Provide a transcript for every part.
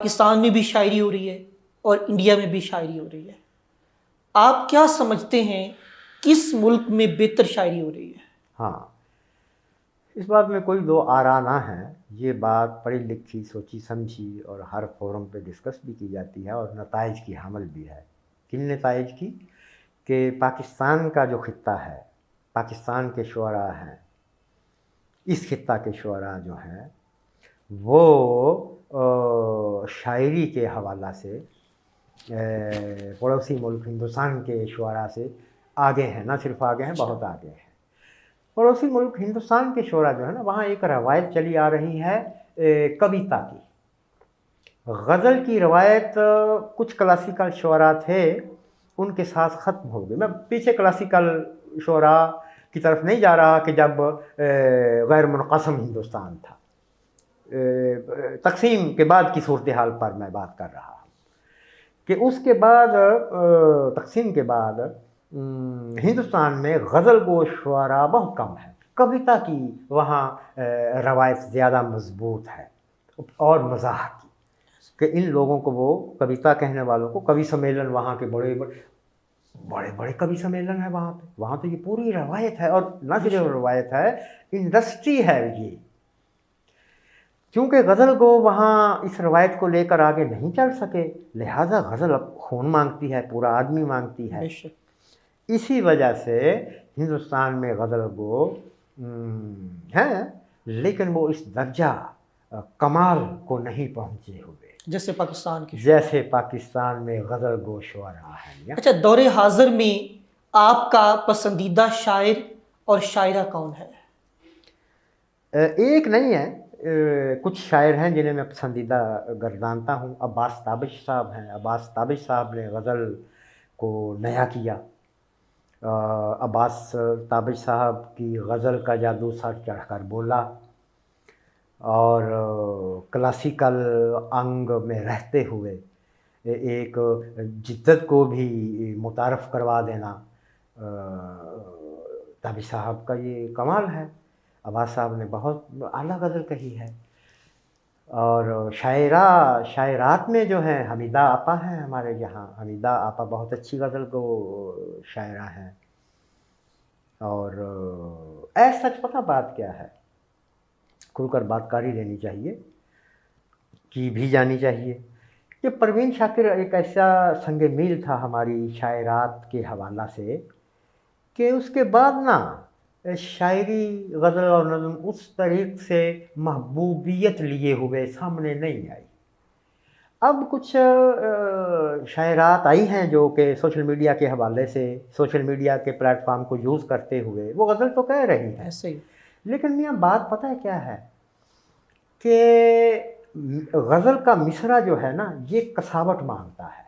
پاکستان میں بھی شاعری ہو رہی ہے اور انڈیا میں بھی شاعری ہو رہی ہے. آپ کیا سمجھتے ہیں کس ملک میں بہتر شاعری ہو رہی ہے؟ ہاں، اس بات میں کوئی دو آرا نہ ہیں. یہ بات پڑھی لکھی سوچی سمجھی اور ہر فورم پہ ڈسکس بھی کی جاتی ہے اور نتائج کی حامل بھی ہے. کن نتائج کی؟ کہ پاکستان کا جو خطہ ہے، پاکستان کے شعراء ہیں، اس خطہ کے شعراء جو ہیں وہ شاعری کے حوالہ سے پڑوسی ملک ہندوستان کے شعراء سے آگے ہیں. نہ صرف آگے ہیں، بہت آگے ہیں. پڑوسی ملک ہندوستان کے شعراء جو ہے نا، وہاں ایک روایت چلی آ رہی ہے کویتا کی، غزل کی روایت. کچھ کلاسیکل شعراء تھے، ان کے ساتھ ختم ہو گئے. میں پیچھے کلاسیکل شعراء کی طرف نہیں جا رہا کہ جب غیر منقسم ہندوستان تھا، تقسیم کے بعد کی صورتحال پر میں بات کر رہا ہوں کہ اس کے بعد تقسیم کے بعد ہندوستان میں غزل گو شعراء بہت کم ہیں. کویتا کی وہاں روایت زیادہ مضبوط ہے اور مزاح کی کہ ان لوگوں کو، وہ کویتا کہنے والوں کو، کوی سمیلن، وہاں کے بڑے بڑے کوی سمیلن ہیں وہاں تو یہ پوری روایت ہے. اور نہ صرف روایت ہے، انڈسٹری ہے یہ. کیونکہ غزل گو وہاں اس روایت کو لے کر آگے نہیں چل سکے، لہٰذا غزل اب خون مانگتی ہے، پورا آدمی مانگتی ہے. اسی وجہ سے ہندوستان میں غزل گو ہیں، لیکن وہ اس درجہ کمال کو نہیں پہنچے ہوئے جیسے پاکستان کی جیسے پاکستان میں غزل گو شعراء ہیں. اچھا، دور حاضر میں آپ کا پسندیدہ شاعر اور شاعرہ کون ہے؟ ایک نہیں ہے، کچھ شاعر ہیں جنہیں میں پسندیدہ گردانتا ہوں. عباس تابش صاحب ہیں. عباس تابش صاحب نے غزل کو نیا کیا. عباس تابش صاحب کی غزل کا جادو سر چڑھ کر بولا، اور کلاسیکل انگ میں رہتے ہوئے ایک جدت کو بھی متعارف کروا دینا، تابش صاحب کا یہ کمال ہے. عباس صاحب نے بہت اعلیٰ غزل کہی ہے. اور شاعرات میں جو ہیں، حمیدہ آپا ہیں ہمارے یہاں. حمیدہ آپا بہت اچھی غزل کو شاعرہ ہیں. اور سچ پتہ بات کیا ہے، کھل کر بات کاری لینی چاہیے، کی بھی جانی چاہیے کہ پروین شاکر ایک ایسا سنگ میل تھا ہماری شاعرات کے حوالہ سے کہ اس کے بعد نا شاعری، غزل اور نظم اس طریق سے محبوبیت لیے ہوئے سامنے نہیں آئی. اب کچھ شاعرات آئی ہیں جو کہ سوشل میڈیا کے حوالے سے، سوشل میڈیا کے پلیٹ فارم کو یوز کرتے ہوئے وہ غزل تو کہہ رہی ہیں، لیکن میاں بات پتہ ہے کیا ہے کہ غزل کا مصرع جو ہے نا، یہ کساوٹ مانگتا ہے.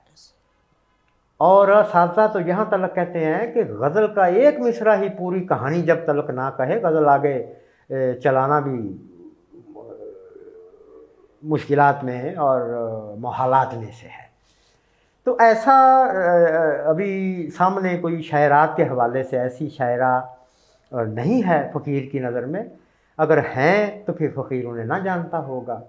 اور اساتذہ تو یہاں تلک کہتے ہیں کہ غزل کا ایک مصرع ہی پوری کہانی جب تلک نہ کہے، غزل آگے چلانا بھی مشکلات میں ہے اور محالات میں سے ہے. تو ایسا ابھی سامنے کوئی شاعرات کے حوالے سے ایسی شاعرہ نہیں ہے فقیر کی نظر میں. اگر ہیں تو پھر فقیر انہیں نہ جانتا ہوگا.